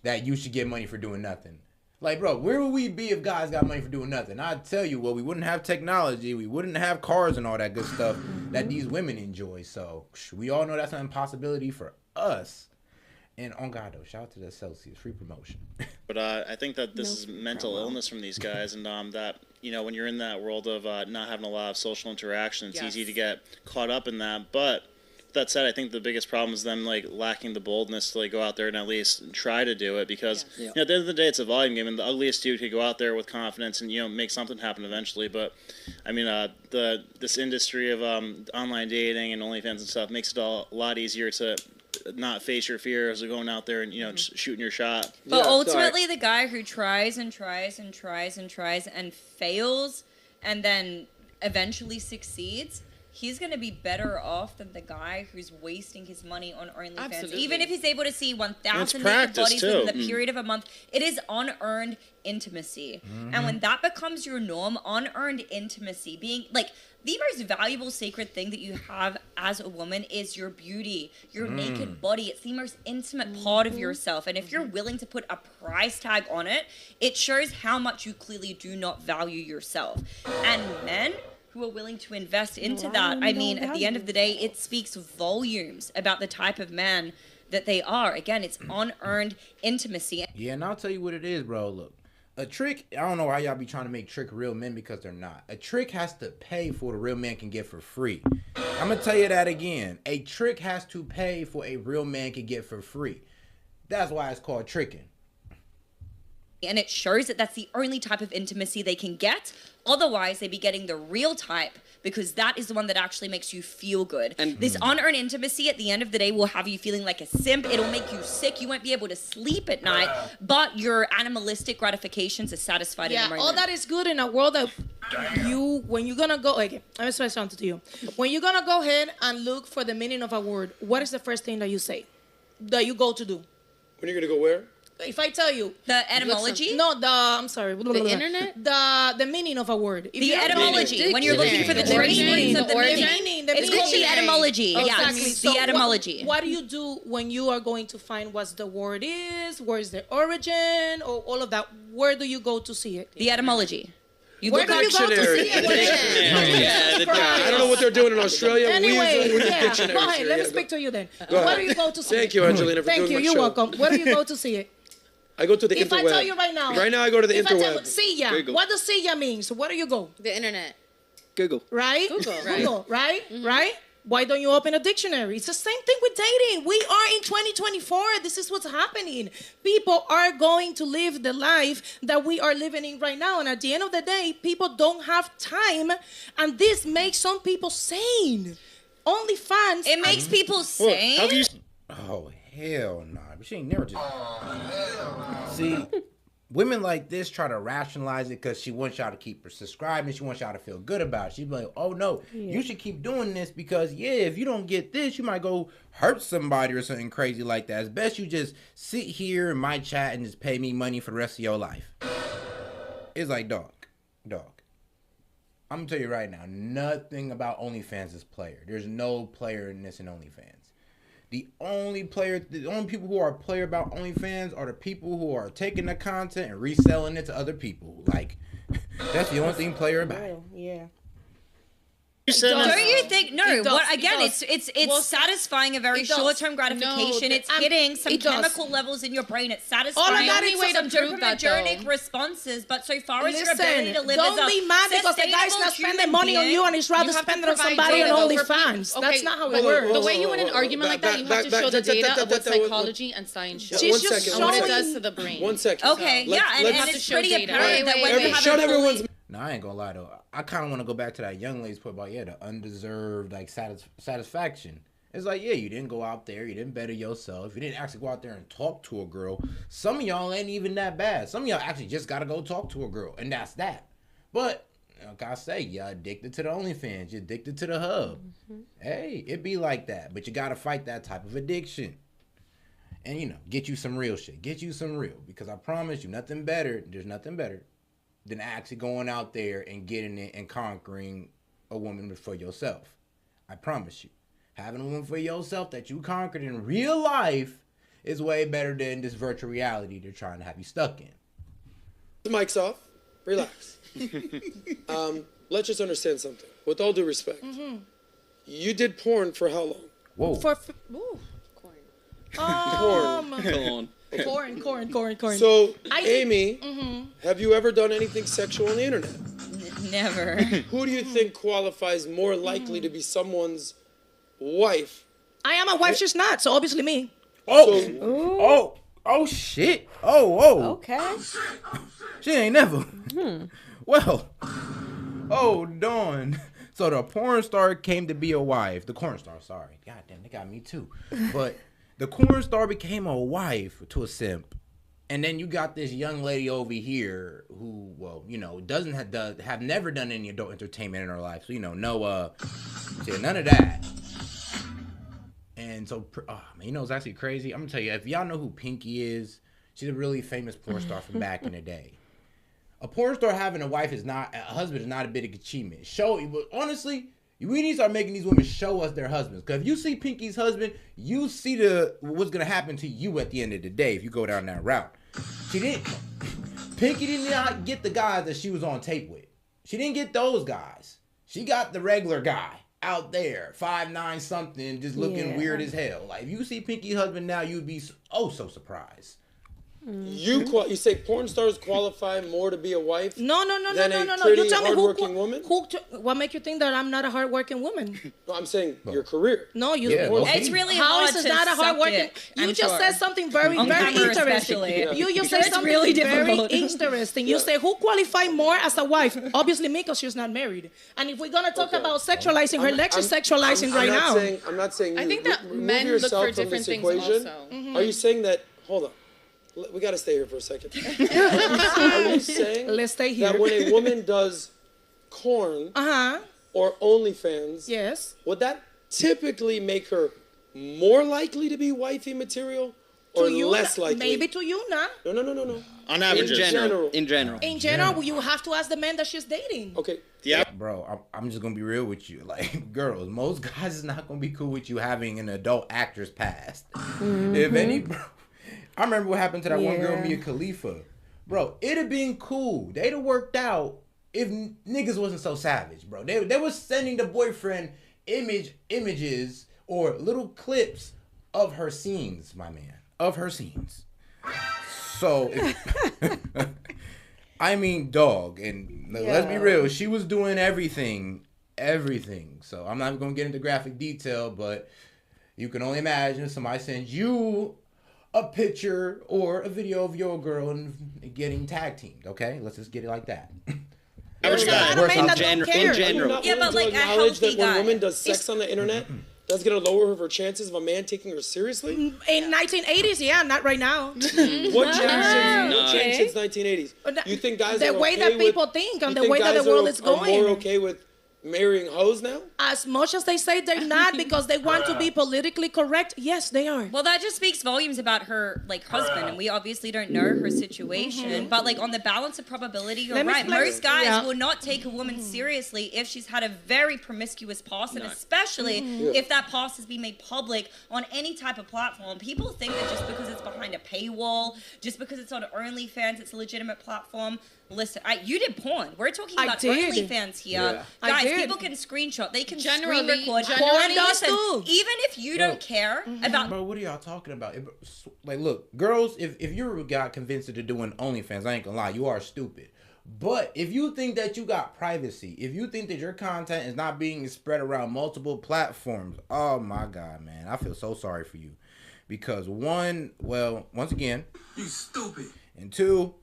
that you should get money for doing nothing. Like, bro, where would we be if guys got money for doing nothing? I'd tell you, well, we wouldn't have technology. We wouldn't have cars and all that good stuff that these women enjoy. So we all know that's an impossibility for us. And on God, though, shout out to the Celsius, free promotion. But I think that this is mental illness from these guys, and that, when you're in that world of not having a lot of social interaction, it's easy to get caught up in that. But that said, I think the biggest problem is them lacking the boldness to go out there and at least try to do it, because at the end of the day, it's a volume game, and the ugliest dude could go out there with confidence and make something happen eventually. But I mean, this industry of online dating and OnlyFans and stuff makes it a lot easier to not face your fears of going out there and just shooting your shot. But ultimately, the guy who tries and tries and tries and tries and fails and then eventually succeeds, he's going to be better off than the guy who's wasting his money on OnlyFans. Absolutely. Even if he's able to see 1,000 naked bodies too. within the period of a month, it is unearned intimacy. And when that becomes your norm, unearned intimacy, being the most valuable sacred thing that you have as a woman is your beauty, your naked body. It's the most intimate part of yourself. And if you're willing to put a price tag on it, it shows how much you clearly do not value yourself. And men who are willing to invest into that, I mean, at the end of the day, it speaks volumes about the type of man that they are. Again, it's unearned intimacy. Yeah, and I'll tell you what it is, bro. Look, a trick, I don't know why y'all be trying to make trick real men, because they're not. A trick has to pay for what a real man can get for free. I'm going to tell you that again. A trick has to pay for a real man can get for free. That's why it's called tricking. And it shows that that's the only type of intimacy they can get. Otherwise, they'd be getting the real type, because that is the one that actually makes you feel good. And this unearned intimacy at the end of the day will have you feeling like a simp. It'll make you sick. You won't be able to sleep at night, but your animalistic gratifications are satisfied in the moment. All that is good in a world that when you're going to go, okay, I'm explain something to you. When you're going to go ahead and look for the meaning of a word, what is the first thing that you say, that you go to do? When are you going to go where? If I tell you the etymology, I'm sorry, the internet, the meaning of a word, the etymology. When you're looking for the meaning of the meaning, it's called the etymology. Exactly. Yes, the etymology. What do you do when you are going to find what the word is? Where is the origin, or all of that? Where do you go to see it? The etymology. Where do you go to see it? I don't know what they're doing in Australia. Anyway, we use dictionaries. Go ahead. Here. Let me speak to you then. Where do you go to see it? Thank you, Angelina, for doing my show. You're welcome. Where do you go to see it? I go to the interweb. If I tell you right now. Right now, I go to the interweb. See ya. What does see ya mean? So where do you go? The internet. Google. Right? Google, right? Right? Why don't you open a dictionary? It's the same thing with dating. We are in 2024. This is what's happening. People are going to live the life that we are living in right now. And at the end of the day, people don't have time. And this makes some people sane. OnlyFans. It makes people sane? Oh, hell no. She ain't never just... See, women like this try to rationalize it because she wants y'all to keep her subscribing. She wants y'all to feel good about it. She's like, oh, no, you should keep doing this because, if you don't get this, you might go hurt somebody or something crazy like that. It's best you just sit here in my chat and just pay me money for the rest of your life. It's like, dog. I'm going to tell you right now, nothing about OnlyFans is player. There's no player in this in OnlyFans. The only people who are player about OnlyFans are the people who are taking the content and reselling it to other people. Like, that's the only thing player about it. Yeah. Don't you think? No. It's satisfying a very short-term gratification. It's hitting some chemical levels in your brain. It's satisfying. All of that is some dopaminergic responses. But so far as your ability to live don't be mad because the guy's not spending money on you and he's rather spend it on somebody on OnlyFans. That's not how it works. The way you win an argument like that, you have to show the data of what psychology and science shows. And what it does to the brain. 1 second. Okay, and it's pretty apparent that when you have No, I ain't gonna lie though. I kind of want to go back to that young lady's point about the undeserved satisfaction. It's like, you didn't go out there, you didn't better yourself, you didn't actually go out there and talk to a girl. Some of y'all ain't even that bad. Some of y'all actually just gotta go talk to a girl, and that's that. But like I say, you're addicted to the OnlyFans, you're addicted to the hub. Hey, it be like that, but you gotta fight that type of addiction. And get you some real shit. Get you some real, because I promise you, nothing better. There's nothing better than actually going out there and getting it and conquering a woman for yourself. I promise you. Having a woman for yourself that you conquered in real life is way better than this virtual reality they're trying to have you stuck in. The mic's off. Relax. Let's just understand something. With all due respect, you did porn for how long? Whoa. Corn. So, Amy, have you ever done anything sexual on the internet? Never. Who do you think qualifies more likely to be someone's wife? I am a wife, she's not, so obviously me. Oh shit. Oh. Okay. She ain't never. Well. Oh, Dawn. So the porn star came to be a wife. The corn star, sorry. God damn, they got me too. But the corn star became a wife to a simp. And then you got this young lady over here who, well, you know, doesn't have never done any adult entertainment in her life. So, you know, none of that. And so, man, you know, it's actually crazy. I'm gonna tell you, if y'all know who Pinky is, she's a really famous porn star from back in the day. A porn star having a husband is not a bit of achievement. Honestly, we need to start making these women show us their husbands. Because if you see Pinky's husband, you see what's gonna happen to you at the end of the day if you go down that route. Pinky did not get the guys that she was on tape with. She didn't get those guys. She got the regular guy out there, 5'9" something, just looking weird as hell. Like, if you see Pinky's husband now, you'd be so surprised. You say porn stars qualify more to be a wife? No. Than a pretty hardworking woman? What make you think that I'm not a hardworking woman? No, I'm saying your career. No, you. Yeah, It's really hard to not a hardworking? You just said something very interesting. Yeah. You just said something really very difficult. interesting. You say who qualify more as a wife? Obviously me, because she's not married. And if we're gonna talk about sexualizing her, let's just sexualizing right now. I'm not saying. I think that men look for different things also. Are you saying that? Hold on. We got to stay here for a second. Are you saying Let's stay here. that when a woman does corn or OnlyFans, yes, would that typically make her more likely to be wifey material or less likely? Maybe to you, nah. No. On average, In general. In general, you have to ask the man that she's dating. Okay. Yeah. Bro, I'm just gonna be real with you. Like, girls, most guys is not gonna be cool with you having an adult actress past. If any, bro. I remember what happened to that one girl, Mia Khalifa. Bro, it'd have been cool. They'd have worked out if niggas wasn't so savage, bro. They was sending the boyfriend images or little clips of her scenes, my man. Of her scenes. So, I mean, dog. And let's be real. She was doing everything. So, I'm not going to get into graphic detail, but you can only imagine if somebody sends you a picture or a video of your girl and getting tag teamed, okay? Let's just get it like that. Average guy. In general. Yeah, but like a acknowledge healthy that when guy. a woman does sex on the internet, that's going to lower her chances of a man taking her seriously? In 1980s, yeah, not right now. What changed since 1980s? You think guys the are way okay that people with, think and you the way that the guys world is are going. more okay with marrying hoes now? As much as they say they're not because they want to be politically correct, yes, they are. Well, that just speaks volumes about her husband, and we obviously don't know her situation. But on the balance of probability, you're right. Most guys will not take a woman seriously if she's had a very promiscuous past, and especially if that past has been made public on any type of platform. People think that just because it's behind a paywall, just because it's on OnlyFans, it's a legitimate platform. Listen, you did porn. We're talking about OnlyFans here. Guys, people can screenshot. They can screen record. Porn does too. Even if you don't care about... Bro, what are y'all talking about? Like, look, girls, if you got convinced into doing OnlyFans, I ain't gonna lie, you are stupid. But if you think that you got privacy, if you think that your content is not being spread around multiple platforms, oh my God, man, I feel so sorry for you. Because once again, you stupid. And two,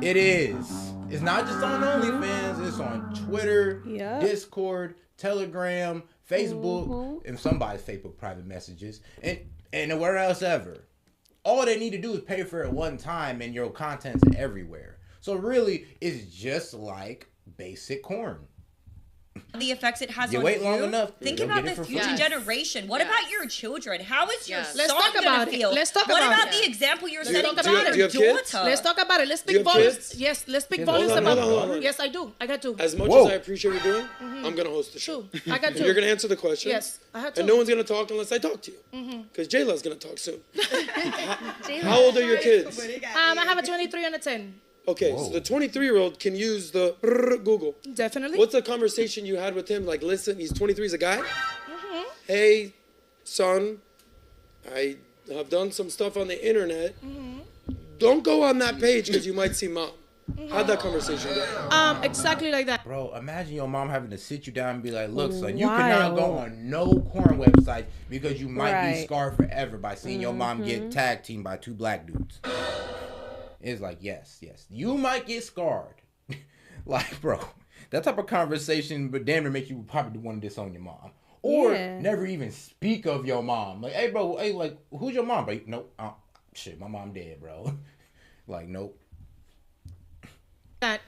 it is. It's not just on OnlyFans. It's on Twitter, Discord, Telegram, Facebook, and somebody's Facebook private messages, and where else ever. All they need to do is pay for it one time, and your content's everywhere. So really, it's just like basic corn. The effects it has You on wait you. long enough, Think you'll about get it the for future free. generation. What about your children? How is your Let's son talk going about to it. feel? Let's talk What about about it. the example you're Let's setting talk to about your it. Do you have kids? daughter? Let's talk about it. Let's Do you speak have volumes. kids? Yes, let's speak Hold volumes on, about hold on. it. Yes, I do. I got to. As much Whoa. as I appreciate what you're doing, I'm gonna host the show. True. I got to. You're gonna answer the question. Yes, I had to. And no one's gonna talk unless I talk to you. Because Jayla's gonna talk soon. How old are your kids? I have a 23 and a 10. Okay, so the 23-year-old can use the Google. Definitely. What's the conversation you had with him? Like, listen, he's 23, he's a guy. Hey, son, I have done some stuff on the internet. Don't go on that page because you might see mom. How'd that conversation go? Exactly like that. Bro, imagine your mom having to sit you down and be like, look, son, you cannot go on no porn website because you might be scarred forever by seeing your mom get tag teamed by 2 black dudes. It's like, yes, you might get scarred. Like, bro, that type of conversation, but damn, it makes you probably want to disown your mom. Or never even speak of your mom. Like, hey, bro, hey, like, who's your mom? Bro, nope, shit, my mom dead, bro. Like, nope. That.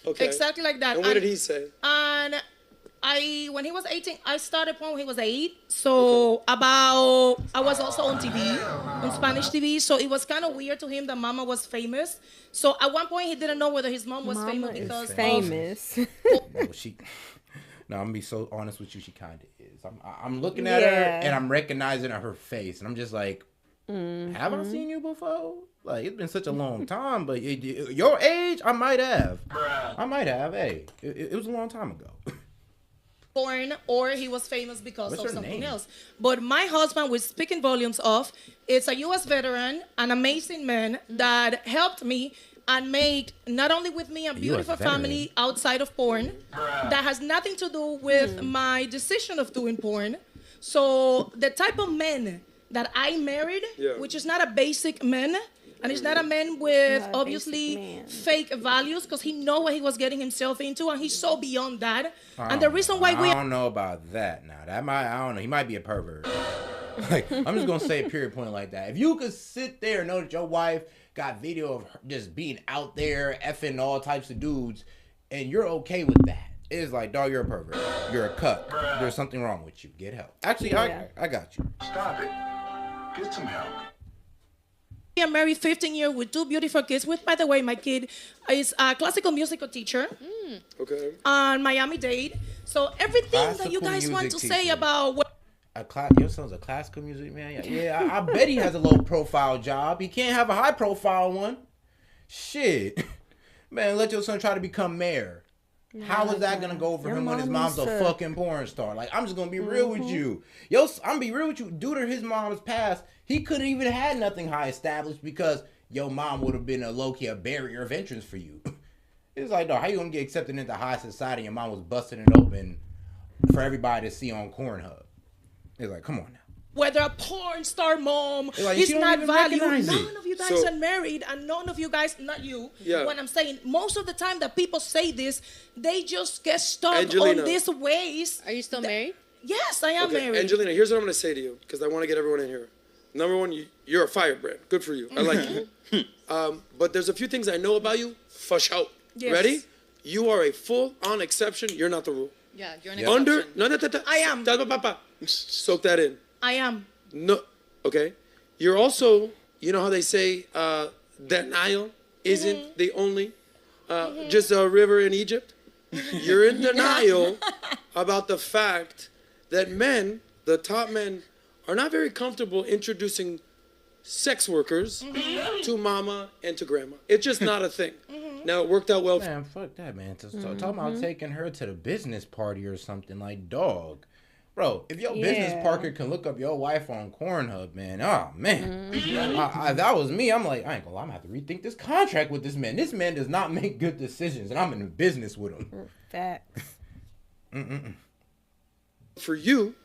Okay. Exactly like that. And what did he say? And when he was 18, I started porn when he was 8. So I was also on TV, on Spanish TV. So it was kind of weird to him that Mama was famous. So at one point he didn't know whether his mom was famous because famous. No, I'm gonna be so honest with you. She kind of is. I'm looking at her and I'm recognizing her face, and I'm just like, have I seen you before? Like, it's been such a long time, but your age, I might have. Hey, it was a long time ago. Porn, or he was famous because What's of her something name? else. But my husband, was speaking volumes of, it's a U.S. veteran, an amazing man that helped me and made not only with me a beautiful family outside of porn that has nothing to do with my decision of doing porn. So the type of men that I married, which is not a basic man, and it's not a man with obviously fake values, because he know what he was getting himself into, and he's so beyond that. And the reason why I don't know about that now. I don't know. He might be a pervert. Like, I'm just gonna say a period point like that. If you could sit there and know that your wife got video of her just being out there effing all types of dudes, and you're okay with that, it's like, dog, you're a pervert. You're a cut. There's something wrong with you. Get help. Actually, I got you. Stop it. Get some help. I'm married 15 years with 2 beautiful kids. With, by the way, my kid is a classical musical teacher. Okay. On Miami-Dade. So everything that you guys want to say about what Your son's a classical music man. Yeah, I bet he has a low profile job. He can't have a high profile one. Shit, man, let your son try to become mayor. How is that gonna go for him when his mom's a fucking porn star? Like, I'm just gonna be real with you. I'm gonna be real with you. Due to his mom's past, he couldn't even had nothing high established because your mom would have been a low-key a barrier of entrance for you. It's like, dog, how you gonna get accepted into high society? Your mom was busting it open for everybody to see on Pornhub. It's like, come on now. whether a porn star mom like, is not valued. None of you guys So- are married, and none of you guys, not you. Yeah. When I'm saying most of the time that people say this, they just get stuck Angelina. on these ways. Are you still married? Yes, I am Okay, married. Angelina, here's what I'm going to say to you, because I want to get everyone in here. Number one, you're a firebrand. Good for you. I like you. But there's a few things I know about you. Fush out. Yes. Ready? You are a full-on exception. You're not the rule. Yeah, you're an Under, exception. no. I am. Soak that in. I am. No, okay. You're also, you know how they say that Nile isn't the only, just a river in Egypt? You're in denial about the fact that men, the top men, are not very comfortable introducing sex workers to mama and to grandma. It's just not a thing. Now, it worked out well. Man, fuck that, man. Talking about taking her to the business party or something, like, dog. Bro, if your business partner can look up your wife on Pornhub, man, oh, man. That was me. I'm like, I ain't gonna lie, I'm gonna have to rethink this contract with this man. This man does not make good decisions, and I'm in business with him. Facts. For you,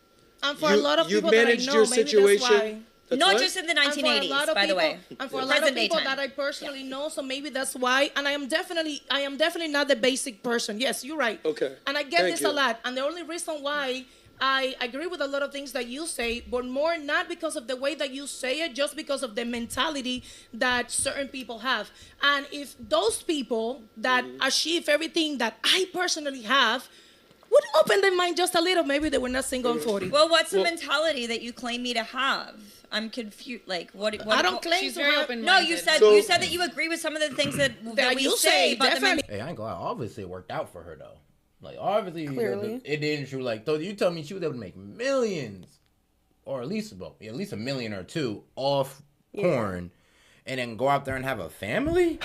And for a lot of you people that I managed know, your maybe situation. that's why. That's Not what? just in the And for a 1980s, lot of by the people- way. And for a lot of Present day people time. that I personally know, so maybe that's why. And I am definitely not the basic person. Yes, you're right. Okay. And I get Thank this you. a lot. And the only reason why I agree with a lot of things that you say, but more not because of the way that you say it, just because of the mentality that certain people have. And if those people that achieve everything that I personally have would open their mind just a little. Maybe they were not single on 40. Well, what's the mentality that you claim me to have? I'm confused. Like, what I don't claim she's to very have. open-minded. No, you said that you agree with some of the things that we you say, say, but definitely. Hey, I ain't gonna lie. Obviously, it worked out for her though. Like, obviously, Clearly. it didn't. True. Like, though, you tell me she was able to make millions, or at least $1 million or two off corn, and then go out there and have a family.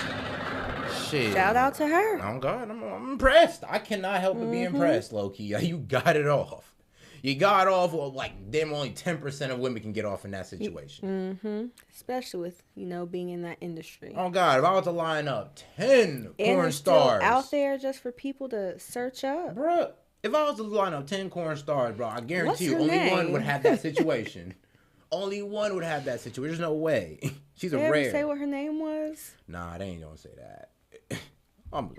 Shit. Shout out to her. Oh God, I'm impressed. I cannot help but be impressed, low key. You got it off. You got off. Well, like, damn, only 10% of women can get off in that situation. Especially with, being in that industry. Oh God, if I was to line up 10 And porn it's still stars out there just for people to search up. Bruh, if I was to line up 10 corn stars, bro, I guarantee What's you her only name? one would have that situation. Only one would have that situation. There's no way. She's Did a they ever rare. say what her name was? Nah, they ain't gonna say that. I'm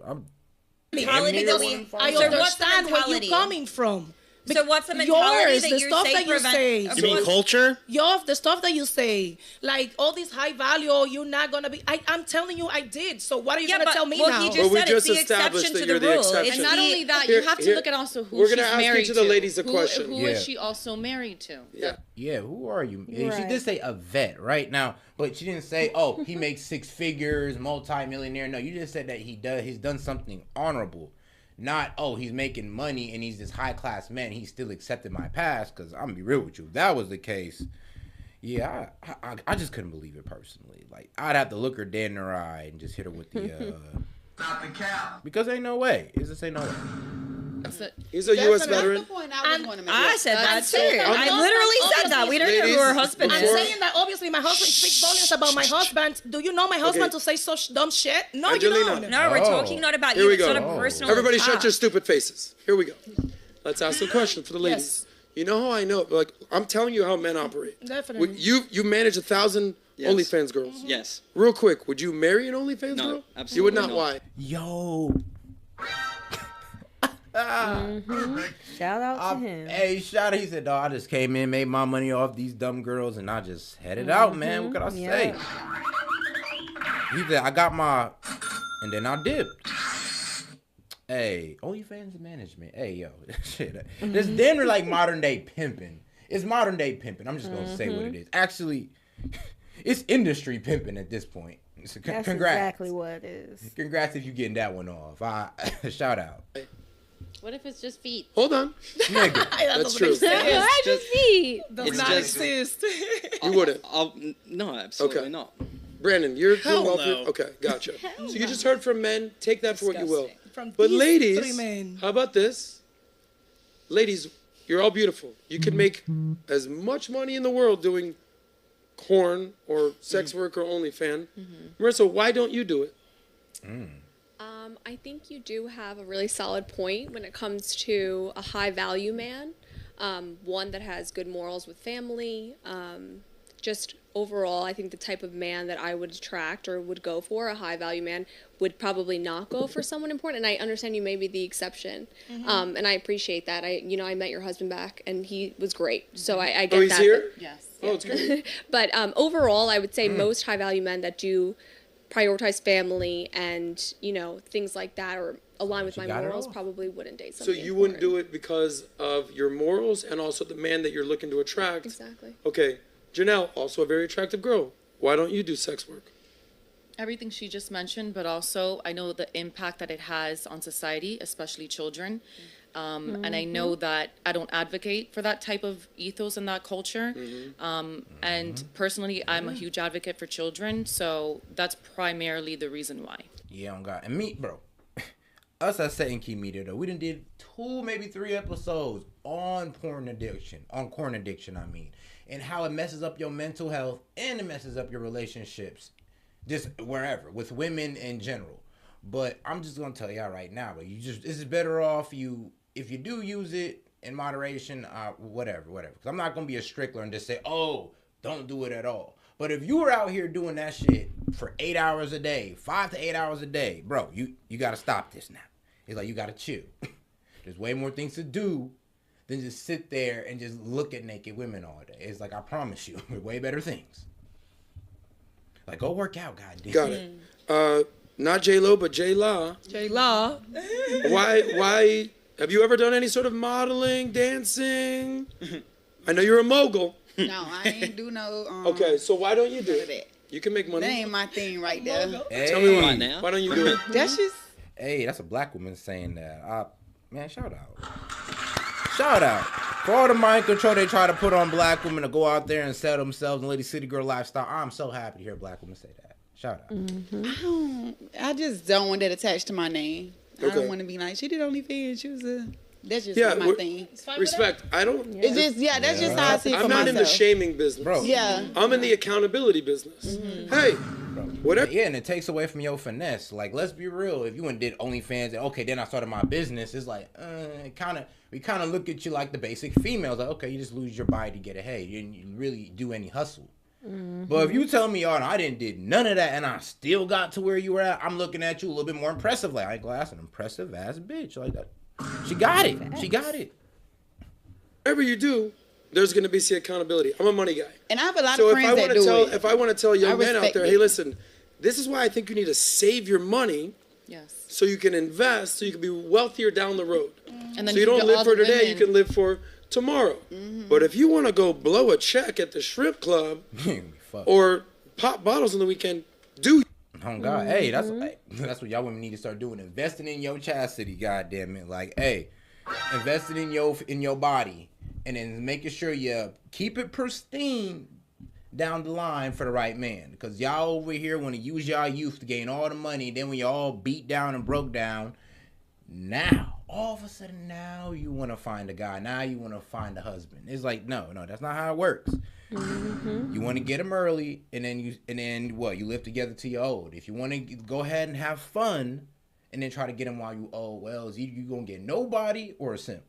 mentality that we. I So what's the understand where mentality? you're coming from. So what's the mentality Yours, that the you stuff say that you say. You mean culture? The stuff that you say, like all this high value, you're not gonna be. I'm telling you, I did. So what are you gonna tell me now? He Well, just we said just it's the established exception that to you're the the rule. exception. It's And not the- only that, Here- you have to here- look at also who we're she's gonna ask married each of the to. ladies a question. Who is she also married to? Yeah, who are you? She Right. did say a vet, right? Now, but she didn't say, oh, he makes 6 figures, multi-millionaire. No, you just said that he's done something honorable. Not, oh, he's making money and he's this high-class man. He still accepted my past, because I'm going to be real with you. If that was the case, yeah, I just couldn't believe it personally. Like, I'd have to look her dead in her eye and just hit her with the, Stop the cap. because ain't no way. It's just ain't no way. That's it. He's a U.S. Definitely. veteran. That's the point I was going to make. I said that I'm too. saying that I my literally husband said that. We don't know who Ladies, her husband I'm is. saying that obviously my husband speaks volumes about my husband. Do you know my husband Okay. to say such dumb shit? No, Angelina. you don't. No, we're Oh. talking not about Here you. we It's go. not a personal Everybody shut attack. your stupid faces. Here we go. Let's ask the question for the ladies. You know how I know? Like, I'm telling you how men operate. Definitely. You manage 1,000 Yes. OnlyFans girls. Yes. Real quick, would you marry an OnlyFans No, girl? absolutely You would not. not. Why? Yo. Shout out to him. Hey, shout out. He said, dog, I just came in, made my money off these dumb girls, and I just headed out, man. What could I say? He said, I got my, and then I dipped. Hey, OnlyFans management. Hey, yo, shit. This damn like modern day pimping. It's modern day pimping. I'm just gonna say what it is. Actually, it's industry pimping at this point. So That's congrats. exactly what it is. Congrats if you getting that one off. Shout out. What if it's just feet? Hold on. Nigga. That's true. It's just, Does It's not just- exist. You wouldn't. no, absolutely Okay. not. Brandon, you're Hell doing well no. for Okay, gotcha. So you just heard from men. Take that for what you will. From But these ladies, 3 men. how about this? Ladies, you're all beautiful. You can make as much money in the world doing porn or sex work or OnlyFans. Marissa, why don't you do it? I think you do have a really solid point when it comes to a high value man, one that has good morals with family. Just overall, I think the type of man that I would attract or would go for, a high value man, would probably not go for someone important. And I understand you may be the exception, and I appreciate that. I met your husband back, and he was great. So I get Oh, he's that. here? Yes. Oh, it's great. But overall, I would say most high value men that do prioritize family and things like that or align with my got it morals all. probably wouldn't date So somebody you wouldn't do important. it because of your morals and also the man that you're looking to attract. Exactly. Okay, Janelle, also a very attractive girl. Why don't you do sex work? Everything she just mentioned, but also I know the impact that it has on society, especially children. And I know that I don't advocate for that type of ethos and that culture. And personally, I'm a huge advocate for children, so that's primarily the reason why. Yeah, on God. And me, bro. Us at Set and Key Media, though, we done did 2, maybe 3 episodes on porn addiction. On corn addiction, I mean. And how it messes up your mental health and it messes up your relationships. Just wherever. With women in general. But I'm just going to tell y'all right now, but this is better off if you do use it in moderation, whatever. Because I'm not going to be a strickler and just say, oh, don't do it at all. But if you were out here doing that shit for 8 hours a day, 5 to 8 hours a day, bro, you got to stop this now. It's like you got to chill. There's way more things to do than just sit there and just look at naked women all day. It's like, I promise you, way better things. Like, go work out, goddamn. Got it. Not J-Lo, but J-La. J-Law. Why Have you ever done any sort of modeling, dancing? I know you're a mogul. No, I ain't do no. Okay, so why don't you do that. it? You can make money. That ain't my thing right there. Hey. Tell me why. Now. Why don't you do it? That's just. Hey, that's a black woman saying that. Man, shout out. Shout out. For all the mind control they try to put on black women to go out there and sell themselves and live the city girl lifestyle, I'm so happy to hear black women say that. Shout out. I just don't want that attached to my name. I Okay. don't want to be like, she did OnlyFans. She was a. That's just Yeah, not my thing. respect. I don't. It's just, that's just how I see it for I'm not myself. in the shaming business. Bro. Yeah. I'm in the accountability business. Hey, whatever. Yeah, and it takes away from your finesse. Like, let's be real. If you went and did OnlyFans, and okay, then I started my business. It's like, we kind of look at you like the basic females. Like, okay, you just lose your body to get ahead. You didn't really do any hustle. But if you tell me, oh, no, I didn't did none of that, and I still got to where you were at, I'm looking at you a little bit more impressive. Like, I ain't glass an impressive ass bitch. Like that. She got it. She got it. Whatever you do, there's going to be some accountability. I'm a money guy. And I have a lot of friends that do it. If I want to tell young men out respect there, it. hey, listen, this is why I think you need to save your money Yes. so you can invest, so you can be wealthier down the road. And then So you don't live all for the today, you women- can live for tomorrow. But if you want to go blow a check at the strip club Fuck. or pop bottles on the weekend, do Oh God, hey, that's what y'all women need to start doing. Investing in your chastity, goddamn it. Like, hey, investing in your body, and then making sure you keep it pristine down the line for the right man. Because y'all over here want to use y'all youth to gain all the money. Then when y'all all beat down and broke down, now all of a sudden now you want to find a guy. Now you want to find a husband. It's like no, that's not how it works. You want to get them early, and then you live together till you're old. If you want to go ahead and have fun, and then try to get them while you old, well, it's either you gonna get nobody or a simp.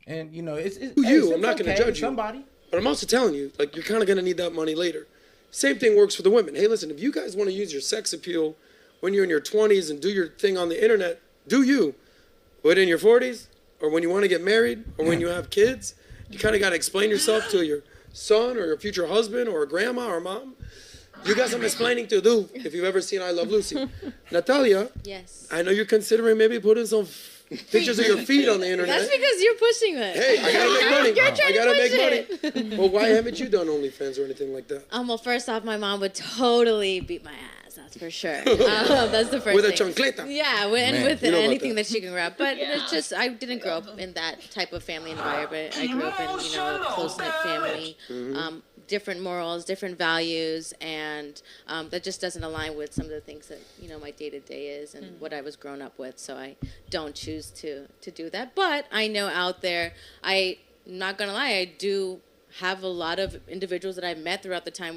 And it's you. I'm not gonna judge you. Somebody. But I'm also telling you, like, you're kind of going to need that money later. Same thing works for the women. Hey, listen, if you guys want to use your sex appeal when you're in your 20s and do your thing on the internet, do you. But in your 40s, or when you want to get married, or when you have kids, you kind of got to explain yourself to your son or your future husband or grandma or mom. You got some explaining to do if you've ever seen I Love Lucy. Natalia, yes. I know you're considering maybe putting some pictures of your feet on the internet. That's because you're pushing it. Hey, I gotta make money. You're trying I gotta to push make money. it. Well, why haven't you done OnlyFans or anything like that? Well, first off, my mom would totally beat my ass. That's for sure. That's the first With a thing. chancleta. Yeah, and with you know about anything that. that she can grab. But it's just, I didn't grow up in that type of family environment. I grew up in, a close-knit family. Different morals, different values, and that just doesn't align with some of the things that my day-to-day is and what I was grown up with. So I don't choose to do that. But I know out there, I'm not gonna lie, I do have a lot of individuals that I've met throughout the time